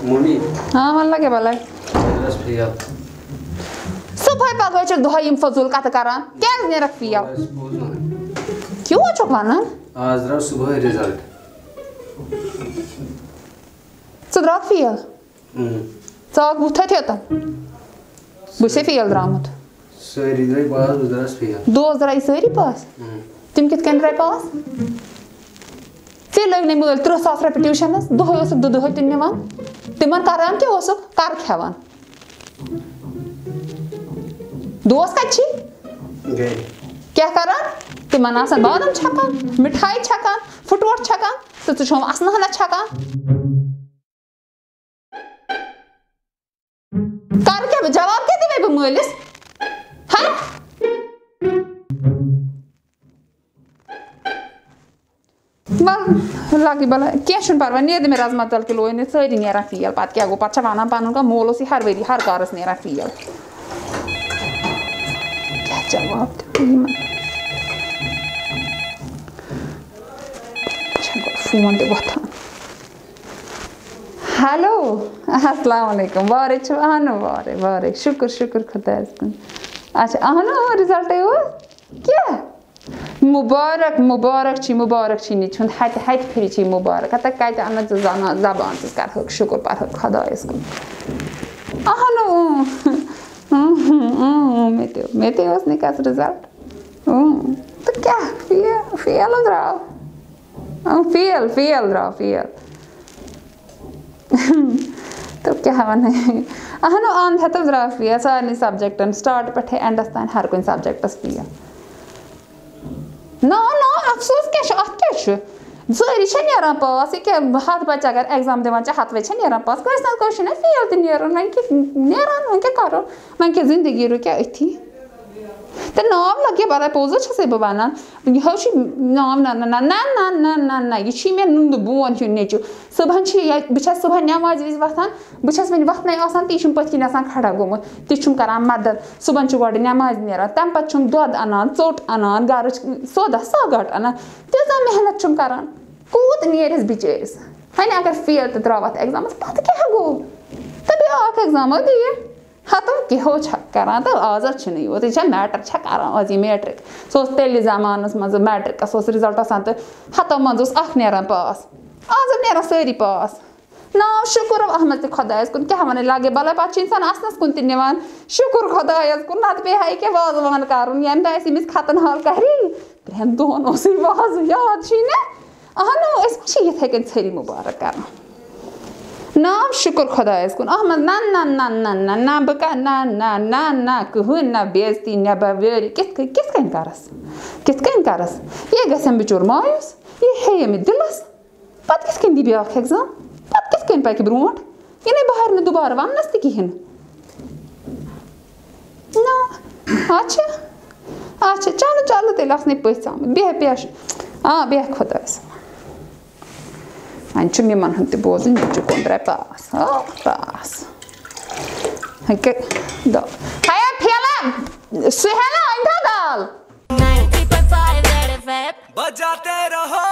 Mummy. हाँ मन लगे भला Just fail. सुबह पगह छ दोहा यम फजूल कत करान क्या ने रख पिया क्यों छ वनान आज द्राव सुबह result. सुद्रा फेल साग बुथा थे त बुसे फेल द्रामत Sari drai pass udras fail. दोस द्राई सरी पास तिम कित कन द्राई पास फेल लग ने मोल 3000 रेपिटेशनस दोह ओस दोह तिन नेवान तिमन करान के ओस कर खेवान दोस कच्छी गए क्या करान तिमन आसन बादाम छकान मिठाई छकान फुटवट छकान तो छम असना हना छकान कर के जवाब के देबे मोलिस हां बल लागी बल क्या छन परवा ने दे राजमा तल के लोय ने सरी नेरा फियल पात क्या गो पाछा वाना पानु का मोलोसी हर वेरी हर कारस नेरा फियल क्या जवाब दे चलो फोन दे बता हेलो अस्सलाम वालेकुम बारे छु आनो बारे शुक्र शुक्र खुदा अच्छा आनो रिजल्ट है वो क्या मुबारक छी नि छुन हाथ फिर छी मुबारक त कायत अन जाना जबान कर हक शुक्र पर हक खुदा इसको आनो मेते उसने का रिजल्ट तो क्या फेल द्राव फेल तो क्या वने अहनो आन है तो द्राव फेल सारे सब्जेक्ट स्टार्ट पठे एंड तान हर कोई सब्जेक्टस फेल No, अफसोस क्या सारी नेरान पास ये हाथ बच्चे अगर एग्जाम दिवान हाथ वे नेरान पास कस ना फेल तो नेरान वन नेरान वन क्या करो वन क्या जिंदगी रुक अथी तो नाम लगे बड़ा पोजो से बह वन यह नाम ना ना ना ना ना ना ना यह मे नुंद बोन हूं नेचू सुबह बह सुबह नमाज वज वथान बस वन वथन ती पत्न खड़ा गोमुत तुम करान मदद सुबह गो नमाज नान तम पे दुध अनान चोट अनान गर सौदा सौगाट अनान तीजा मेहनत करान कूत नेरस बिचारिस वन अगर फेल तो द्राव एग्जाम पत क्या गो तो ब्या एग्जाम दिए हतम कहो करान तो आज वो तो मैट्रिक करान आज मैट्रिक सो तेल जमानस मज मैट्रिक रिजल्ट आसान तो हतो मज नान पास आज नान सारी पास नाव शुक्र अहमद खुदायस कुन क्या वन लगे भला पे इंसान असनस कुन निवान शुक्र खुदायस कुन नत पे हाई के वाजवान करुन यम दस इमिस खतन हाल करी त्रेन दोन वाज याद ना अहनो ये छरी मुबारक कर नाम शुक्र खुदायस कुन अहमद ना ना ना ना ना ना बक ना ना ना ना कहन ना बेजती ना बवेरी कित करस ये गम बिचोर मायूस ये है दिलस पत किस दी ब्या एग्जाम पत किस पक ब्रोट ये बहर न दोबारा वनस तहन ना अच्छा अच्छा चलो चलो तेल पथ बेह हाँ बेह खुदायस वन मिमन हूं बोजन नीचु कोन द्राय पास हाया फेला सुहेला इंदा दाल 90.5 बजाते रहो।